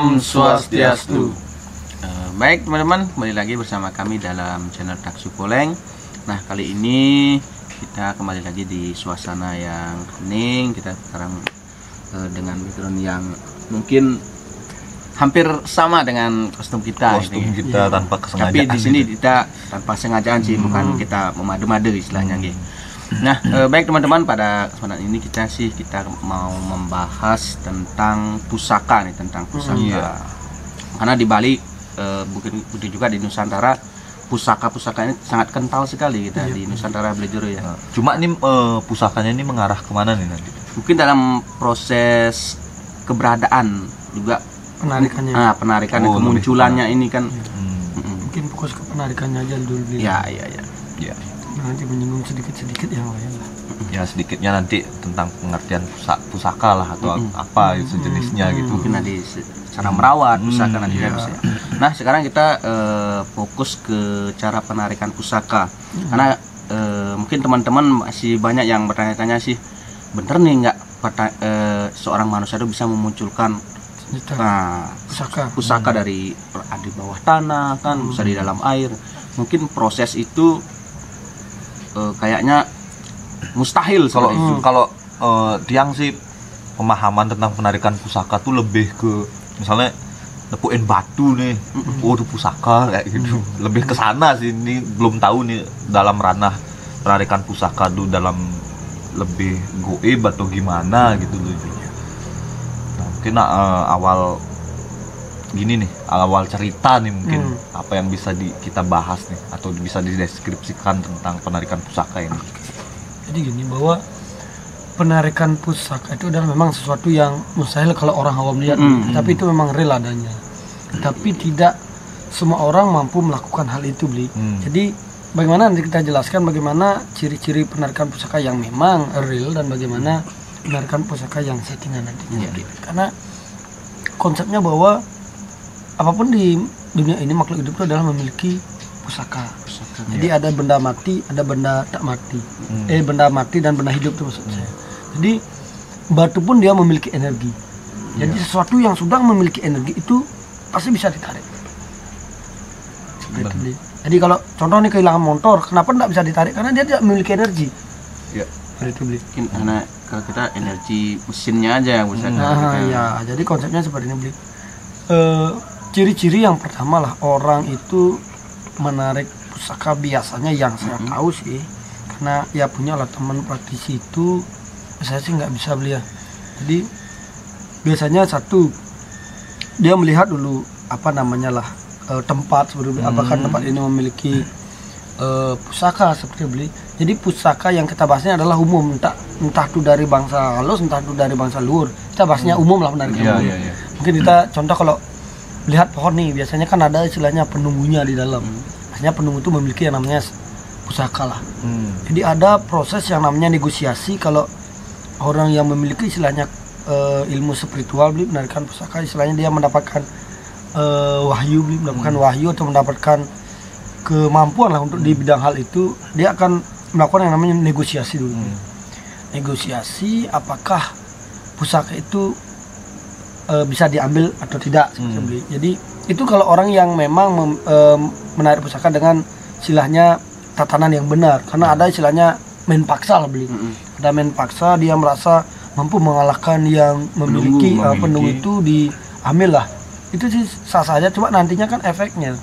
Om Swastiastu. Baik teman-teman, kembali lagi bersama kami dalam channel Taksu Poleng. Nah, kali ini kita kembali lagi di suasana yang hening. Kita sekarang dengan background yang mungkin hampir sama dengan kostum kita. Tanpa kesengajaan. Tapi di sini kita tanpa sengajaan sih, bukan kita memadu-madu istilahnya gitu. Nah, baik teman-teman, pada kesempatan ini kita mau membahas tentang pusaka nih, tentang pusaka. Iya. Karena di Bali, mungkin juga di Nusantara, pusaka-pusaka ini sangat kental sekali kita di Nusantara Blejuru ya. Cuma ini pusakanya ini mengarah kemana nih nanti? Mungkin dalam proses keberadaan juga penarikannya. Penarikan dan kemunculannya ini kan. Mungkin fokus ke penarikannya aja dulu. Iya. Nanti menyinggung sedikit-sedikit yang lain lah. Ya sedikitnya nanti tentang pengertian pusaka lah atau apa sejenisnya gitu. Mungkin nanti cara merawat pusaka nanti bisa. Nah, sekarang kita fokus ke cara penarikan pusaka. Karena mungkin teman-teman masih banyak yang bertanya-tanya sih, bener nih nggak seorang manusia itu bisa memunculkan pusaka dari di bawah tanah kan, bisa di dalam air. Mungkin proses itu kayaknya mustahil. Kalau tiang sih pemahaman tentang penarikan pusaka tuh lebih ke misalnya nepuin batu nih, itu pusaka kayak gitu. Lebih ke sana sih. Ini belum tahu nih dalam ranah penarikan pusaka tuh dalam lebih goib atau gimana gitu loh. Nah, mungkin awal gini nih, awal cerita nih mungkin apa yang bisa kita bahas nih atau bisa dideskripsikan tentang penarikan pusaka ini. Jadi gini, bahwa penarikan pusaka itu adalah memang sesuatu yang mustahil kalau orang awam lihat, tapi itu memang real adanya. Tapi tidak semua orang mampu melakukan hal itu, Bli. Jadi bagaimana nanti kita jelaskan bagaimana ciri-ciri penarikan pusaka yang memang real dan bagaimana penarikan pusaka yang settingan nantinya. Karena konsepnya bahwa apapun di dunia ini, makhluk hidup itu adalah memiliki pusaka. Jadi ada benda mati, ada benda tak mati. Benda mati dan benda hidup itu maksud saya. Jadi batu pun dia memiliki energi. Jadi sesuatu yang sudah memiliki energi itu pasti bisa ditarik. Jadi kalau contoh nih kehilangan motor, kenapa tidak bisa ditarik? Karena dia tidak memiliki energi. Ya. Mungkin karena kalau kita energi mesinnya aja yang bisa. Jadi konsepnya seperti ini, Bli. Ciri-ciri yang pertama lah, orang itu menarik pusaka biasanya yang saya tahu sih, karena ya punya lah teman praktisi itu, saya sih nggak bisa beli ya. Jadi biasanya satu, dia melihat dulu tempat seperti apakah tempat ini memiliki pusaka seperti beli. Jadi pusaka yang kita bahasnya adalah umum, entah itu dari bangsa halus, entah itu dari bangsa luhur. Kita bahasnya umum lah penarikan. Mungkin kita contoh kalau lihat pohon nih, biasanya kan ada istilahnya penunggunya di dalam. Biasanya penunggu itu memiliki yang namanya pusaka lah. Jadi ada proses yang namanya negosiasi. Kalau orang yang memiliki istilahnya ilmu spiritual, beli penarikan pusaka, istilahnya dia mendapatkan mendapatkan wahyu atau mendapatkan kemampuan lah untuk di bidang hal itu, dia akan melakukan yang namanya negosiasi dulu. Negosiasi apakah pusaka itu bisa diambil atau tidak. Jadi itu kalau orang yang memang menarik pusaka dengan istilahnya tatanan yang benar, karena ada istilahnya main paksa lah beli. Ada main paksa, dia merasa mampu mengalahkan yang memiliki penunggu itu, diambil lah. Itu sih sah saja, cuma nantinya kan efeknya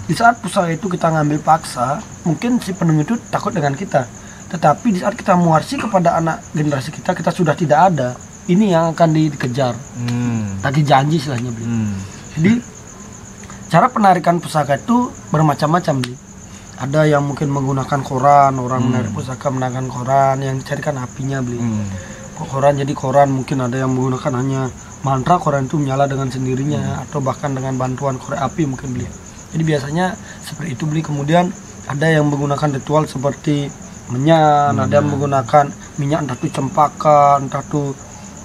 di saat pusaka itu kita ngambil paksa, mungkin si penunggu itu takut dengan kita, tetapi di saat kita mewarisi kepada anak generasi kita sudah tidak ada, ini yang akan dikejar, tagih janji istilahnya beli. Jadi cara penarikan pusaka itu bermacam-macam beli. Ada yang mungkin menggunakan koran, orang menarik pusaka menggunakan koran yang dicarikan apinya beli. Koran, jadi koran mungkin ada yang menggunakan hanya mantra, koran itu menyala dengan sendirinya, atau bahkan dengan bantuan korek api mungkin beli. Jadi biasanya seperti itu beli. Kemudian ada yang menggunakan ritual seperti menyan, ada yang menggunakan minyak, entah itu cempaka, entah itu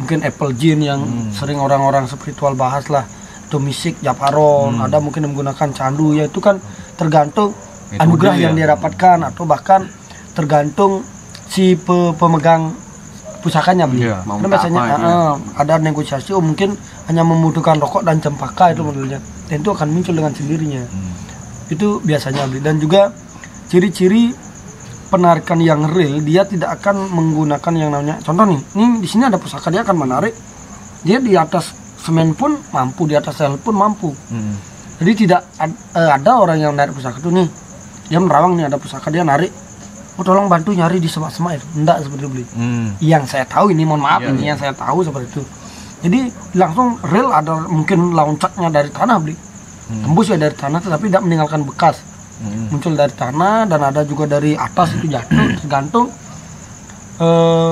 mungkin apple gin yang sering orang-orang spiritual bahas lah, atau misik, japaron, ada mungkin yang menggunakan candu, ya itu kan tergantung anugerah yang dia dapatkan, atau bahkan tergantung si pemegang pusakanya beli. Iya. Mau Karena minta biasanya apa, ya. ada negosiasi, mungkin hanya membutuhkan rokok dan cempaka itu modelnya, dan itu akan muncul dengan sendirinya. Itu biasanya beli. Dan juga ciri-ciri penarikan yang real, dia tidak akan menggunakan yang namanya, contoh nih, di sini ada pusaka, dia akan menarik, dia di atas semen pun mampu, di atas sel pun mampu. Jadi tidak ada orang yang narik pusaka itu nih, dia menerawang nih ada pusaka, dia narik, oh tolong bantu nyari di semak-semak itu, enggak seperti itu beli. Yang saya tahu ini, mohon maaf, ini yang saya tahu seperti itu. Jadi langsung real, ada mungkin loncatnya dari tanah beli, tembus ya dari tanah, tetapi tidak meninggalkan bekas. Muncul dari tanah, dan ada juga dari atas itu jatuh, tergantung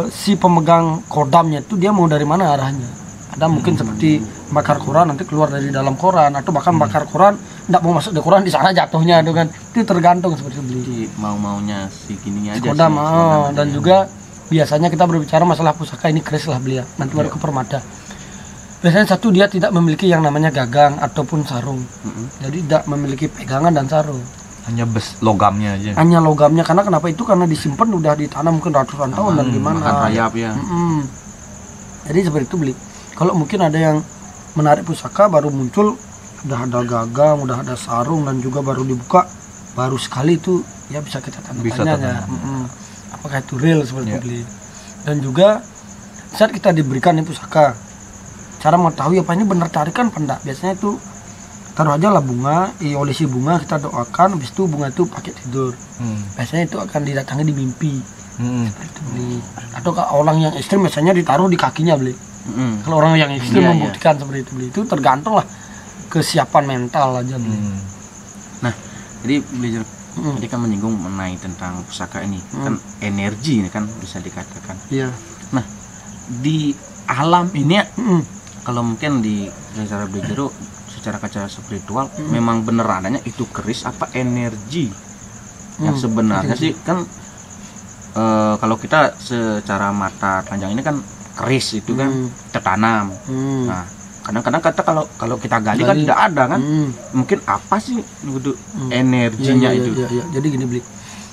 si pemegang kodamnya itu dia mau dari mana arahnya. Ada mungkin seperti bakar koran, nanti keluar dari dalam koran, atau bahkan bakar koran tidak mau masuk di koran, di sana jatuhnya itu kan. Itu tergantung seperti itu beli. Jadi mau-maunya si gininya aja Kodam, sih, kodam dan aja. juga biasanya kita berbicara masalah pusaka ini keris lah beli ya, nanti baru ke permata. Biasanya satu, dia tidak memiliki yang namanya gagang ataupun sarung. Jadi tidak memiliki pegangan dan sarung. Hanya logamnya aja. Hanya logamnya, karena kenapa itu? Karena disimpan udah ditanam mungkin ratusan tahun dan gimana. Makan rayap ya. Jadi seperti itu beli. Kalau mungkin ada yang menarik pusaka baru muncul, udah ada gagang, udah ada sarung, dan juga baru dibuka, baru sekali itu ya bisa kita tanda tanya ya. Apakah itu real seperti itu beli. Dan juga saat kita diberikan ini pusaka, cara mengetahui apa ini benar tarikan apa enggak, biasanya itu taruh aja lah bunga, olesi bunga, kita doakan, habis itu bunga itu pakai tidur. Biasanya itu akan didatangi di mimpi. Seperti itu beli. Atau kalau orang yang ekstrim biasanya ditaruh di kakinya beli. Kalau orang yang ekstrim membuktikan seperti itu beli, itu tergantung lah kesiapan mental aja beli. Nah, jadi belajar tadi kan menyinggung mengenai tentang pusaka ini, kan energi ini kan bisa dikatakan. Iya. Nah, di alam ini kalau mungkin di cara belajar secara kaca spiritual memang bener adanya itu keris apa energi yang sebenarnya sih kan kalau kita secara mata panjang ini kan keris itu kan tertanam. Nah, kadang-kadang kata kalau kita gali kan tidak ada kan. Mungkin apa sih untuk energinya itu? Iya. Jadi gini beli,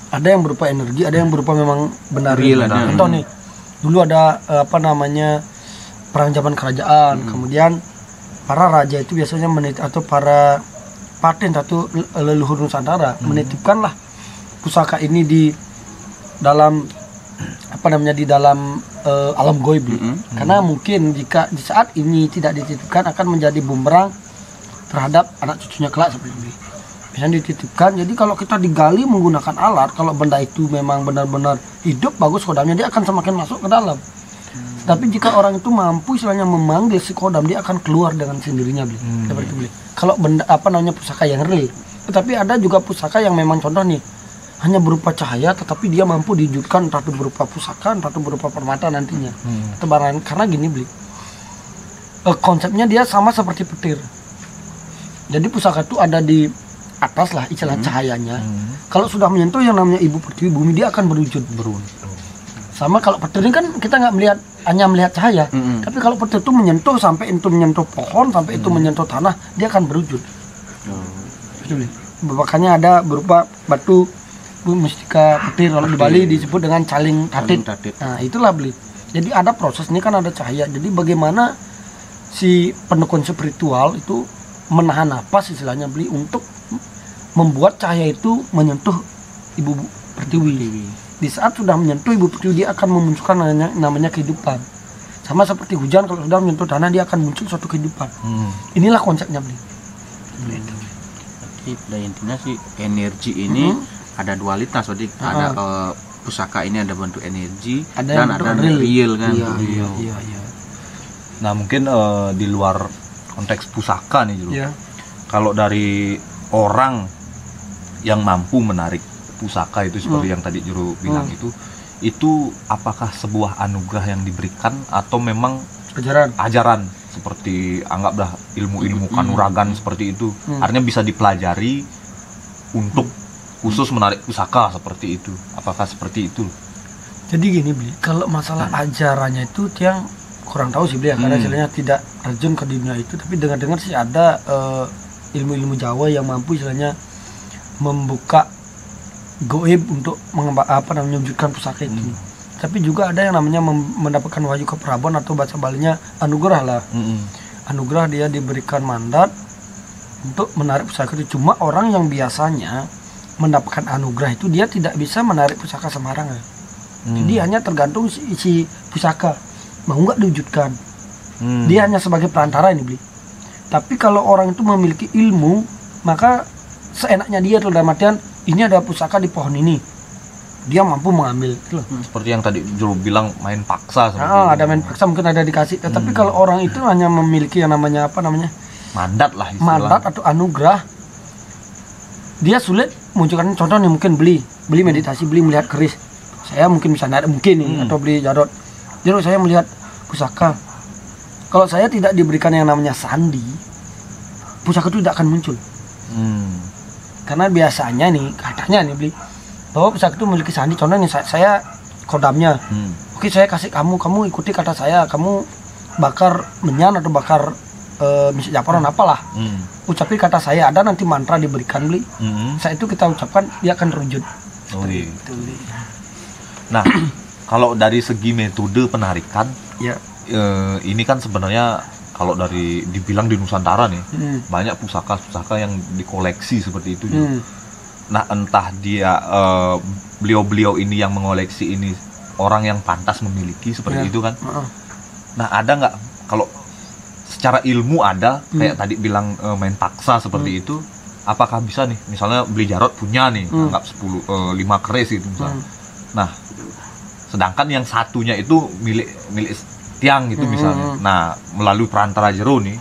ada yang berupa energi, ada yang berupa memang benar. Real ada. Contoh nih, dulu ada perang zaman kerajaan, kemudian para raja itu biasanya atau para paten atau leluhur Nusantara menitipkanlah pusaka ini di dalam di dalam alam goib. Karena mungkin jika di saat ini tidak dititipkan akan menjadi bumerang terhadap anak cucunya kelak seperti ini. Biasanya dititipkan. Jadi kalau kita digali menggunakan alat, kalau benda itu memang benar-benar hidup bagus kodamnya, dia akan semakin masuk ke dalam. Tapi jika orang itu mampu istilahnya memanggil si kodam, dia akan keluar dengan sendirinya beli. Seperti itu beli. Kalau benda pusaka yang real. Tetapi ada juga pusaka yang memang contoh nih hanya berupa cahaya, tetapi dia mampu diwujudkan entah itu berupa pusaka, entah itu berupa permata nantinya. Karena gini beli. Konsepnya dia sama seperti petir. Jadi pusaka itu ada di atas lah istilah cahayanya. Kalau sudah menyentuh yang namanya ibu pertiwi bumi, dia akan berwujud. Sama kalau petir ini kan kita nggak hanya melihat cahaya, tapi kalau petir itu menyentuh sampai itu menyentuh pohon, sampai itu menyentuh tanah, dia akan berwujud. Makanya ada berupa batu mustika petir, kalau di Bali disebut dengan caling tatit. Nah itulah beli. Jadi ada proses ini kan ada cahaya. Jadi bagaimana si pendukun spiritual itu menahan napas istilahnya beli untuk membuat cahaya itu menyentuh ibu pertiwi. Di saat sudah menyentuh ibu pertiwi, dia akan memunculkan namanya kehidupan. Sama seperti hujan, kalau sudah menyentuh tanah dia akan muncul suatu kehidupan. Inilah konsepnya beli. Jadi intinya sih energi ini ada dualitas. Jadi ada pusaka ini ada bentuk energi dan ada real kan. Iya. Nah mungkin di luar konteks pusaka nih Juru. Kalau dari orang yang mampu menarik pusaka itu seperti yang tadi Juru bilang itu apakah sebuah anugerah yang diberikan atau memang ajaran seperti anggaplah ilmu-ilmu kanuragan seperti itu, artinya bisa dipelajari untuk khusus menarik pusaka seperti itu, apakah seperti itu? Jadi gini beli, kalau masalah ajarannya itu yang kurang tahu sih beli ya, karena istilahnya tidak terjun ke dunia itu, tapi dengar-dengar sih ada ilmu-ilmu Jawa yang mampu istilahnya membuka goib untuk mewujudkan pusaka itu. tapi juga ada yang namanya mendapatkan wahyu keperaban atau bahasa Balinya anugerah lah. Anugerah, dia diberikan mandat untuk menarik pusaka itu. Cuma orang yang biasanya mendapatkan anugerah itu dia tidak bisa menarik pusaka sembarangan. Jadi hanya tergantung isi pusaka mau nggak diwujudkan. Dia hanya sebagai perantara ini beli. Tapi kalau orang itu memiliki ilmu, maka seenaknya dia tuh, dalam artian ini ada pusaka di pohon ini, dia mampu mengambil gitu loh. Seperti yang tadi Juru bilang, main paksa seperti itu. Ada main paksa, mungkin ada dikasih. Tapi kalau orang itu hanya memiliki yang namanya mandat lah istilahnya. Mandat atau anugerah, dia sulit munculkan. Contoh nih, mungkin beli meditasi, beli melihat keris, saya mungkin bisa narik mungkin nih, atau beli jarot saya melihat pusaka. Kalau saya tidak diberikan yang namanya sandi, pusaka itu tidak akan muncul. Karena biasanya nih, katanya nih beli, bahwa pusaka itu memiliki sandi. Contohnya saya kodamnya, oke saya kasih kamu ikuti kata saya, kamu bakar menyan atau bakar misik japaran apalah, ucapin kata saya, ada nanti mantra diberikan beli. Saat itu kita ucapkan, dia akan terwujud. Gitu. Nah, kalau dari segi metode penarikan, ya, ini kan sebenarnya kalau dari dibilang di Nusantara nih, banyak pusaka-pusaka yang dikoleksi seperti itu. Nah, entah dia beliau-beliau ini yang mengoleksi ini orang yang pantas memiliki seperti itu kan. Nah, ada nggak kalau secara ilmu ada kayak tadi bilang main paksa seperti itu, apakah bisa nih misalnya beli jarot punya nih anggap 5 keris gitu misalnya. Nah, sedangkan yang satunya itu milik tiang gitu misalnya. Nah, melalui perantara Jero nih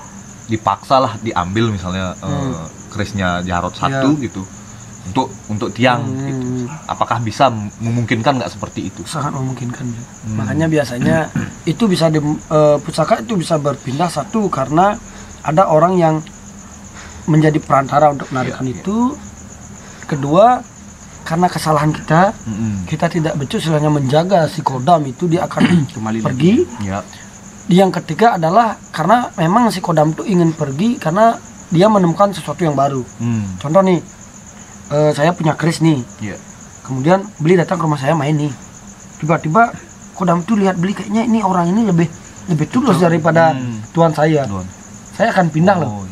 dipaksalah diambil misalnya kerisnya jarot satu gitu untuk tiang gitu. Apakah bisa memungkinkan nggak seperti itu? Sangat memungkinkan. Makanya biasanya itu bisa pusaka itu bisa berpindah, satu karena ada orang yang menjadi perantara untuk menarikan itu. Kedua, karena kesalahan kita tidak becus istilahnya menjaga si kodam itu, dia akan kembali pergi. Yang ketiga adalah karena memang si kodam itu ingin pergi karena dia menemukan sesuatu yang baru. Contoh nih, saya punya keris nih, kemudian beli datang ke rumah saya main nih, tiba-tiba kodam itu lihat beli, kayaknya ini orang ini lebih tulus daripada tuan saya akan pindah loh.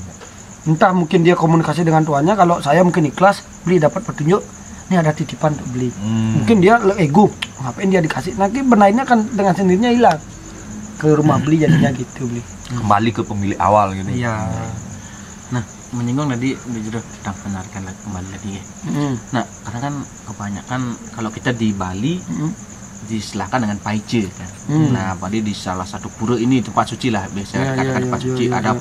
Entah mungkin dia komunikasi dengan tuannya, kalau saya mungkin ikhlas, beli dapat petunjuk, ini ada titipan untuk beli. Mungkin dia ego, ngapain dia dikasih, nanti benarnya kan dengan sendirinya hilang ke rumah beli, jadinya gitu beli. Kembali ke pemilik awal gitu. Iya. Nah, menyinggung tadi sudah tentang penarikan kembali lagi ya. Nah, karena kan kebanyakan kalau kita di Bali disilahkan dengan paice kan. Nah, Bali di salah satu pura ini tempat suci lah, biasanya dikatakan tempat suci ada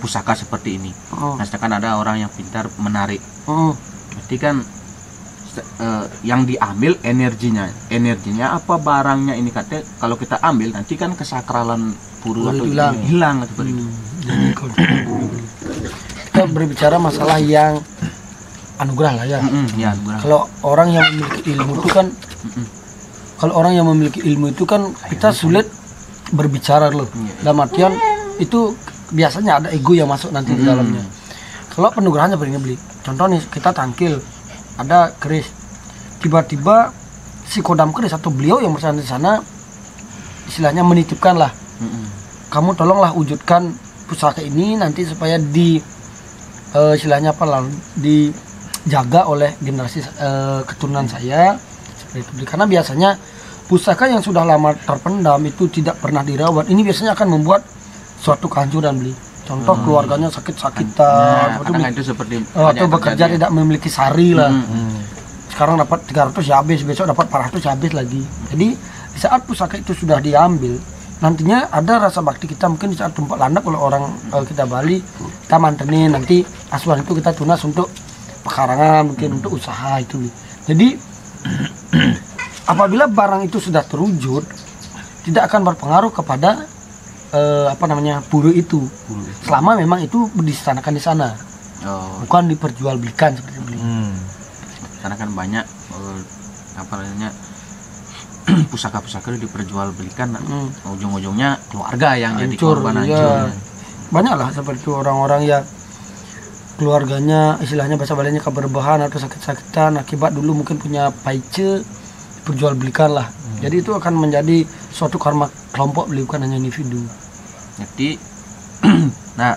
pusaka seperti ini. Nah, sedangkan ada orang yang pintar menarik. Berarti kan yang diambil energinya apa barangnya ini, katanya kalau kita ambil nanti kan kesakralan pura atau hilang seperti itu. Kita berbicara masalah yang anugerah lah ya. Anugerah. Kalau orang yang memiliki ilmu itu kan, kita sulit berbicara loh. Dalam artian itu biasanya ada ego yang masuk nanti di dalamnya. Kalau penugerahannya seperti ini beli. Contoh nih, kita tangkil ada keris, tiba-tiba si kodam keris atau beliau yang bersama di sana istilahnya menitipkan lah, kamu tolonglah wujudkan pusaka ini nanti supaya istilahnya dijaga oleh generasi keturunan saya seperti itu. Karena biasanya pusaka yang sudah lama terpendam itu tidak pernah dirawat, ini biasanya akan membuat suatu kehancuran beli. Contoh keluarganya sakit-sakitan, itu seperti atau bekerja tidak memiliki sari lah. Sekarang dapat 300 ya habis, besok dapat 400 ya habis lagi. Jadi di saat pusaka itu sudah diambil, nantinya ada rasa bakti kita, mungkin di saat tempat landak kalau orang kita Bali, kita mantenin, nanti asuhan itu kita tunas untuk pekarangan, mungkin untuk usaha itu. Jadi apabila barang itu sudah terwujud, tidak akan berpengaruh kepada pura itu, selama memang itu disanakan di sana, bukan diperjualbelikan seperti itu. Karena kan banyak pusaka-pusaka itu diperjualbelikan, ujung-ujungnya keluarga yang jadi korban hancur. Banyak lah seperti itu orang-orang yang keluarganya istilahnya bahasa Balinya keberbahan atau sakit-sakitan akibat dulu mungkin punya paice, diperjualbelikan lah. Jadi itu akan menjadi suatu karma kelompok beli, bukan hanya individu. Jadi nah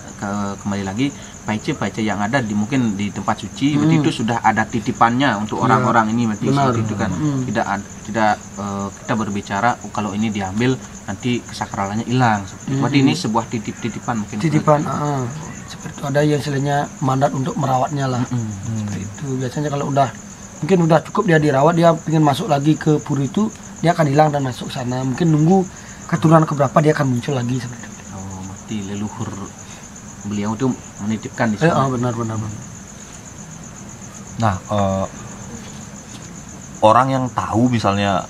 kembali lagi paice yang ada di mungkin di tempat suci berarti itu sudah ada titipannya untuk orang-orang ini berarti seperti itu kan. Tidak kita berbicara kalau ini diambil nanti kesakralannya hilang seperti itu. Berarti ini sebuah titipan mungkin. Titipan seperti itu, ada yang istilahnya mandat untuk merawatnya lah. Seperti itu biasanya kalau mungkin udah cukup dia dirawat, dia ingin masuk lagi ke pura itu, dia akan hilang dan masuk sana. Mungkin nunggu keturunan keberapa dia akan muncul lagi seperti itu. Oh, berarti leluhur beliau itu menitipkan di sana. Benar. Nah, orang yang tahu misalnya,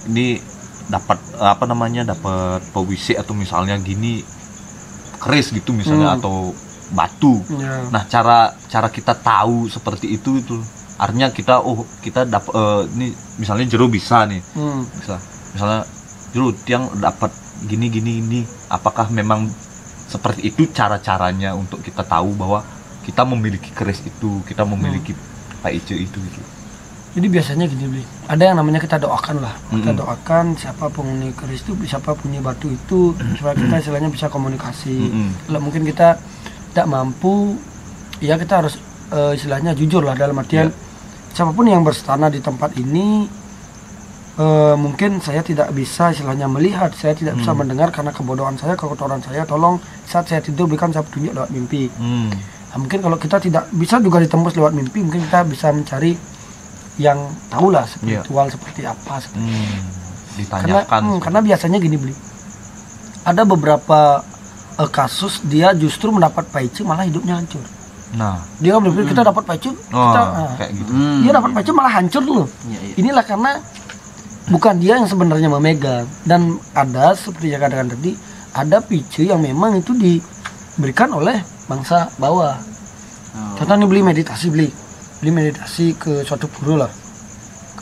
ini dapat dapat pewisi atau misalnya gini keris gitu misalnya atau batu. Nah, cara kita tahu seperti itu artinya kita dapat ini misalnya jero bisa nih. Misalnya jero yang dapat gini, apakah memang seperti itu cara-caranya untuk kita tahu bahwa kita memiliki keris itu, kita memiliki paice itu gitu. Jadi biasanya gini beli, ada yang namanya kita doakan lah, kita doakan siapa penghuni keris itu, siapa punya batu itu, supaya kita istilahnya bisa komunikasi. Kalau mungkin kita tidak mampu, ya kita harus istilahnya jujur lah, dalam artian siapapun yang berstana di tempat ini, mungkin saya tidak bisa istilahnya melihat, saya tidak bisa mendengar karena kebodohan saya, kekotoran saya, tolong saat saya tidur berikan saya petunjuk lewat mimpi. Nah, mungkin kalau kita tidak bisa juga ditembus lewat mimpi, mungkin kita bisa mencari yang tahulah spiritual seperti apa. Ditanyakan. Karena biasanya gini beli, ada beberapa kasus dia justru mendapat paice malah hidupnya hancur. Nah, dia berpikir kita dapat paice, kayak gitu. Dia dapat paice malah hancur loh. Inilah karena bukan dia yang sebenarnya memegang, dan ada seperti yang katakan tadi, ada paice yang memang itu diberikan oleh bangsa bawah. Contohnya beli meditasi ke suatu pura lah,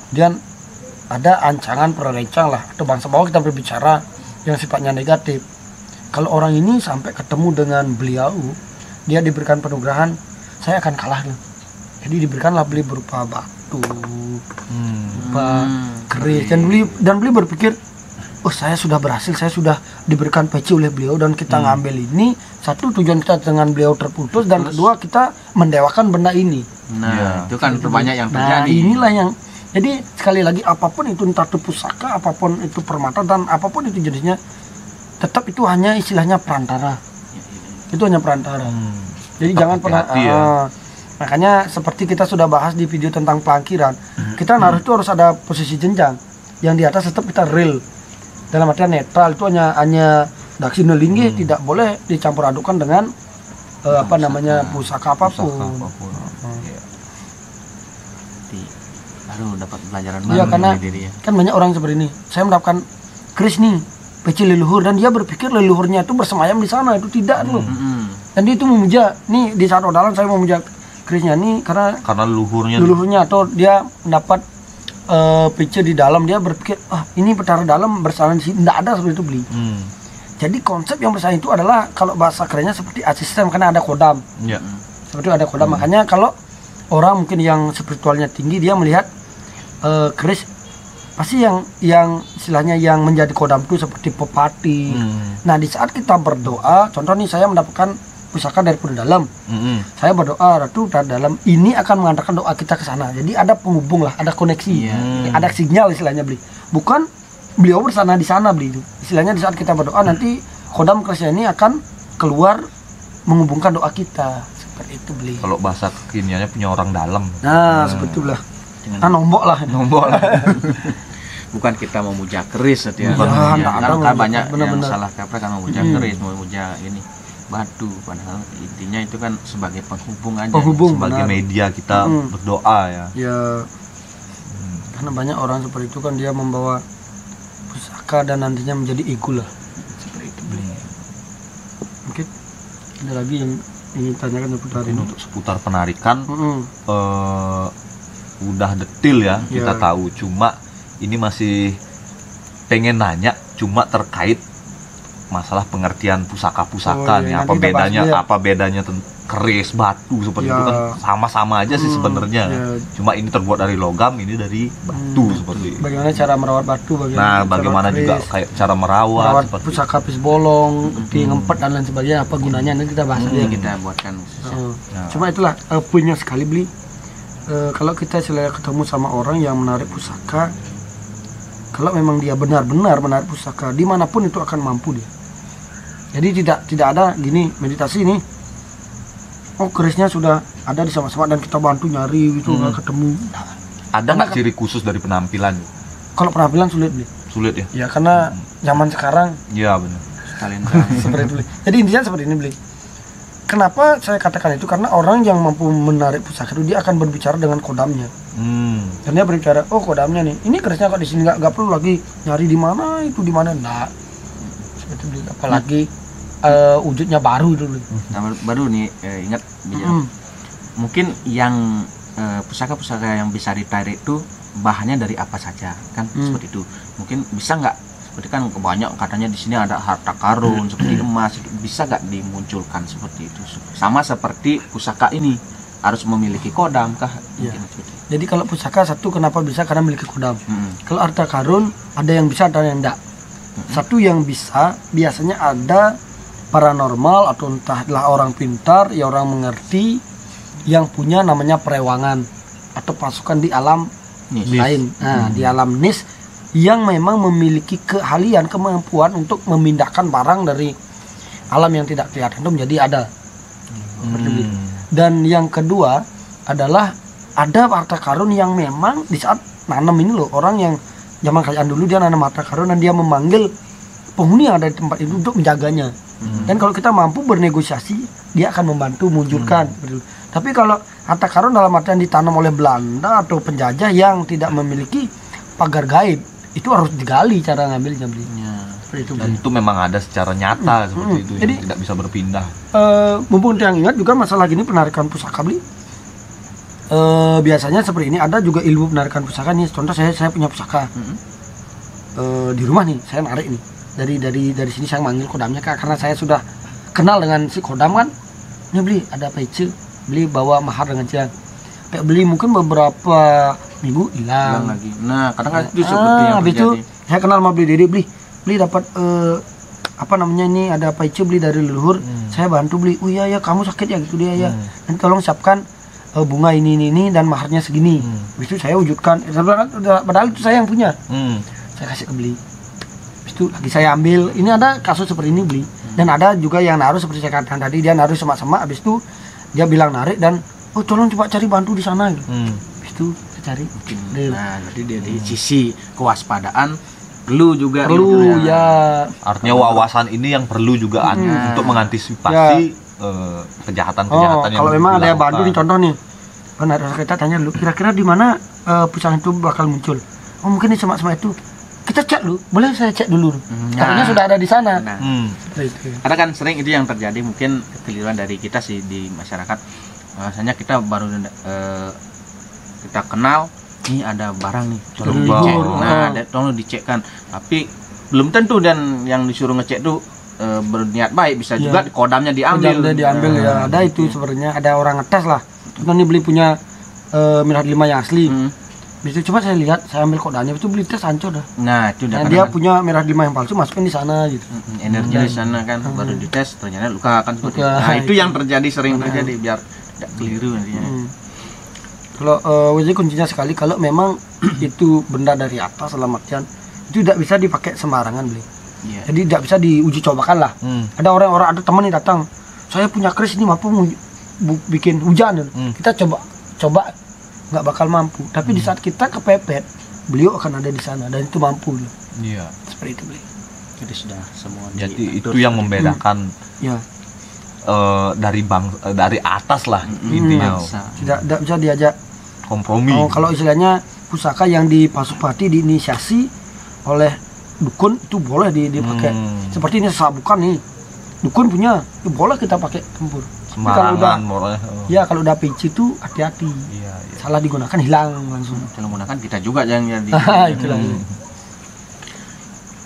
kemudian ada ancangan perencang lah atau bangsa bawah kita berbicara yang sifatnya negatif. Kalau orang ini sampai ketemu dengan beliau, dia diberikan penugrahan, saya akan kalah loh. Jadi diberikanlah beli berupa batu, berupa keris, dan beli berpikir, oh saya sudah berhasil, saya sudah diberikan peci oleh beliau, dan kita ngambil ini, satu tujuan kita dengan beliau terputus, dan kedua kita mendewakan benda ini. Nah, itu kan banyak yang terjadi. Nah, inilah yang, jadi sekali lagi apapun itu, entah itu pusaka, apapun itu permata, dan apapun itu jenisnya, tetap itu hanya istilahnya perantara. Itu hanya perantara. Jadi jangan pernah makanya seperti kita sudah bahas di video tentang pelangkiran, kita naruh itu harus ada posisi jenjang. Yang di atas tetap kita real, dalam artian netral, itu hanya daksina linggih, tidak boleh dicampur adukan dengan pusaka apapun. Baru dapat pelajaran Iya, baru karena dari diri ya. kan banyak orang seperti ini. Saya mendapatkan keris nih, peci leluhur, dan dia berpikir leluhurnya itu bersemayam di sana, itu tidak loh. Dan dia itu memuja, nih di saat odalan saya memuja kerisnya nih karena leluhurnya, atau dia mendapat peci di dalam, dia berpikir ini petara dalam bersarang di sini, tidak ada seperti itu beli. Jadi konsep yang bersarang itu adalah, kalau bahasa kerennya seperti asisten, karena ada kodam. Seperti ada kodam. Makanya kalau orang mungkin yang spiritualnya tinggi, dia melihat keris, pasti yang istilahnya yang menjadi kodam itu seperti pepati. Nah, di saat kita berdoa, contoh nih saya mendapatkan pusaka dari pura dalam, saya berdoa, Ratu dalam ini akan mengantarkan doa kita ke sana. Jadi ada penghubung lah, ada koneksi, ada sinyal istilahnya beli. Bukan beliau bersana di sana beli itu. Istilahnya di saat kita berdoa nanti kodam kerisnya ini akan keluar menghubungkan doa kita. Seperti itu beli. Kalau bahasa kekiniannya punya orang dalam. Nah, sebetulnya. Nombok lah. Bukan kita memuja keris ya. Ada banyak yang salah kaprah kan memuja keris, memuja ini batu, padahal intinya itu kan sebagai penghubung aja. Sebagai media kita berdoa ya. Ya. Karena banyak orang seperti itu kan, dia membawa pusaka dan nantinya menjadi ego lah. Seperti itu beli. Mungkin ada lagi yang ingin tanyakan seputar ini. Untuk seputar penarikan udah detail ya, kita tahu, cuma ini masih pengen nanya cuma terkait masalah pengertian pusaka-pusaka nih, apa bedanya keris, batu seperti Ya. itu kan sama-sama aja sih sebenarnya. Ya. Cuma ini terbuat dari logam, ini dari batu seperti itu. Bagaimana cara merawat batu, Nah, bagaimana juga kayak cara merawat seperti pusaka pis bolong, di ngempet dan lain sebagainya, apa gunanya nanti kita bahas Jadi aja. kita buatkan Nah. Cuma itulah punya sekali beli. Kalau kita selalu ketemu sama orang yang menarik pusaka, kalau memang dia benar-benar menarik pusaka, dimanapun itu akan mampu dia. Jadi tidak ada gini meditasi nih. Oh, kerisnya sudah ada di sama-sama dan kita bantu nyari gitu nggak ketemu. Ada nggak ciri khusus dari penampilan? Kalau penampilan sulit beli. Sulit ya? Ya karena zaman sekarang Iya benar. talenta. seperti itu beli. Jadi intinya seperti ini beli. Kenapa saya katakan itu? Karena orang yang mampu menarik pusaka itu dia akan berbicara dengan kodamnya. Dan dia berbicara, oh kodamnya nih, ini kerisnya kok di sini nggak perlu lagi nyari di mana itu di mana. Nah, seperti itu beli. Apalagi wujudnya baru itu beli. Nah, baru nih ingat bicara. Mungkin yang pusaka-pusaka yang bisa ditarik itu bahannya dari apa saja kan seperti itu. Mungkin bisa nggak seperti kan kebanyak katanya di sini ada harta karun seperti emas, itu bisa nggak dimunculkan seperti itu? Sama seperti pusaka ini harus memiliki kodam kah? Ya. Mungkin seperti itu. Jadi kalau pusaka satu kenapa bisa karena memiliki kodam. Kalau harta karun ada yang bisa ada yang enggak. Satu yang bisa biasanya ada paranormal atau entahlah orang pintar, ya orang mengerti yang punya namanya perewangan atau pasukan di alam lain. Nah, di alam nis yang memang memiliki keahlian, kemampuan untuk memindahkan barang dari alam yang tidak kelihatan itu menjadi ada. Dan yang kedua adalah ada harta karun yang memang di saat nanam ini loh, orang yang zaman kerajaan dulu dia nanam harta karun dan dia memanggil penghuni yang ada di tempat itu untuk menjaganya. Dan kalau kita mampu bernegosiasi, dia akan membantu munculkan. Tapi kalau harta karun dalam artian ditanam oleh Belanda atau penjajah yang tidak memiliki pagar gaib, itu harus digali cara ngambilnya belinya. Seperti itu. Dan itu memang ada secara nyata seperti itu, Jadi, yang tidak bisa berpindah. Mumpung yang ingat juga masalah gini penarikan pusaka beli. Biasanya seperti ini ada juga ilmu penarikan pusaka nih. Contoh saya punya pusaka di rumah nih, saya narik nih dari sini saya manggil kodamnya Kak, karena saya sudah kenal dengan si kodam kan. Ini beli ada pece, beli bawa mahar dengan cian. Kayak beli mungkin beberapa minggu hilang lagi. Nah, kadang-kadang itu seperti yang habis itu terjadi. saya kenal sama beli Dede, beli dapat apa namanya ini ada pece beli dari leluhur. Saya bantu beli. Oh iya ya kamu sakit ya gitu dia ya. Nanti tolong siapkan bunga ini dan maharnya segini. Habis itu saya wujudkan. Padahal itu saya yang punya. Saya kasih ke beli. Habis itu lagi saya ambil. Ini ada kasus seperti ini beli. Dan ada juga yang naruh seperti saya katakan tadi, dia naruh semak-semak. Habis itu dia bilang narik dan oh tolong coba cari bantu di sana gitu. Habis itu saya cari. Nah, jadi dari sisi kewaspadaan perlu juga Perlu gitu ya. Artinya wawasan ini yang perlu juga untuk mengantisipasi kejahatan-kejahatan yang kalau memang ada yang dilakukan. bantu nih contoh nih. Nah, kita tanya dulu kira-kira di mana pusaka itu bakal muncul. Oh mungkin di semak-semak itu. Kita cek dulu, boleh saya cek dulu. Katanya sudah ada di sana. Nah, Gitu. karena kan sering itu yang terjadi, mungkin kekeliruan dari kita sih di masyarakat. Bahwasanya kita baru kita kenal, ini ada barang nih, tolong Leluhur. dicek. Nah, tolong dicekkan. Tapi belum tentu dan yang disuruh ngecek tuh berniat baik, bisa juga kodamnya diambil. Udah diambil ya. Ada itu sebenarnya, ada orang ngetes lah. Contoh nih beli punya Mirhat 5 yang asli. Bisa coba saya lihat, saya ambil kodanya itu beli tes hancur dah. Nah, itu udah Nah, dia punya Mirhat 5 yang palsu masukin di sana gitu. energi di sana kan baru dites ternyata luka kan seperti itu. Luka. Nah, itu yang terjadi sering terjadi biar tidak keliru nantinya. Kalau jadi kuncinya sekali kalau memang itu benda dari atas dalam artian itu tidak bisa dipakai sembarangan beli. Iya. Jadi tidak bisa diuji cobakan lah. Ada orang-orang ada teman nih datang, saya punya keris ini mampu bikin hujan. Kita coba nggak bakal mampu. Tapi di saat kita kepepet, beliau akan ada di sana dan itu mampu. Iya. Seperti itu beli. Jadi sudah semua Jadi diatur itu yang seperti membedakan Ya, dari atas lah intinya. tidak bisa diajak. Kompromi. Kalau istilahnya pusaka yang dipasupati diinisiasi oleh dukun itu boleh dipakai. Seperti ini sabukan nih, dukun punya, itu boleh kita pakai tempur. Tapi kalau udah, Sembarangan ya kalau udah pinci itu hati-hati. Iya. Salah digunakan hilang langsung. Kalau menggunakan kita juga jangan jadi. Itulah.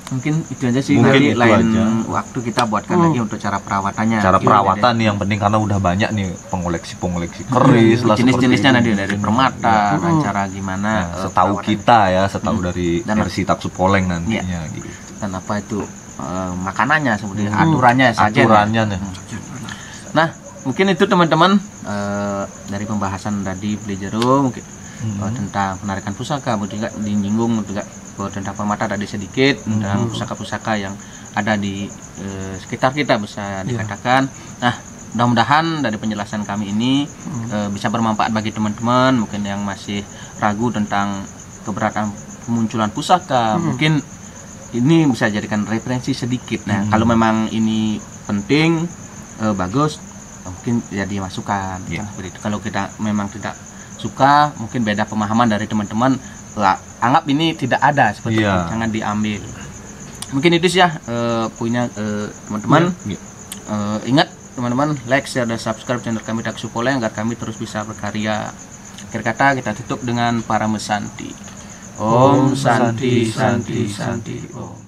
Mungkin itu aja sih, Mungkin nanti itu lain aja. waktu kita buatkan lagi untuk cara perawatannya. Cara Gimana, perawatan nih yang penting karena udah banyak nih pengoleksi keris lah jenis-jenisnya seperti nanti itu. dari permata, dan cara gimana Nah, setahu perawatan. kita ya, setahu dari Dan- versi Taksu Poleng nantinya gitu. dan apa itu makanannya seperti aturannya saja. Aturannya nih. Nah, mungkin itu teman-teman dari pembahasan tadi beli jarum mungkin tentang penarikan pusaka, mungkin juga dinyinggung juga tentang permata tadi sedikit, tentang pusaka-pusaka yang ada di sekitar kita bisa dikatakan. Nah, mudah-mudahan dari penjelasan kami ini bisa bermanfaat bagi teman-teman mungkin yang masih ragu tentang keberadaan kemunculan pusaka. Mungkin ini bisa jadikan referensi sedikit. Nah, kalau memang ini penting, bagus, mungkin jadi masukan. Iya. Nah, seperti itu. Kalau kita memang tidak suka, mungkin beda pemahaman dari teman-teman, anggap ini tidak ada seperti Iya. itu, jangan diambil. Mungkin itu sih ya punya teman-teman. Iya. Ingat teman-teman, like, share, dan subscribe channel kami Taksu Poleng agar kami terus bisa berkarya. Akhir kata kita tutup dengan para mesanti. Om Santi Santi Santi Om.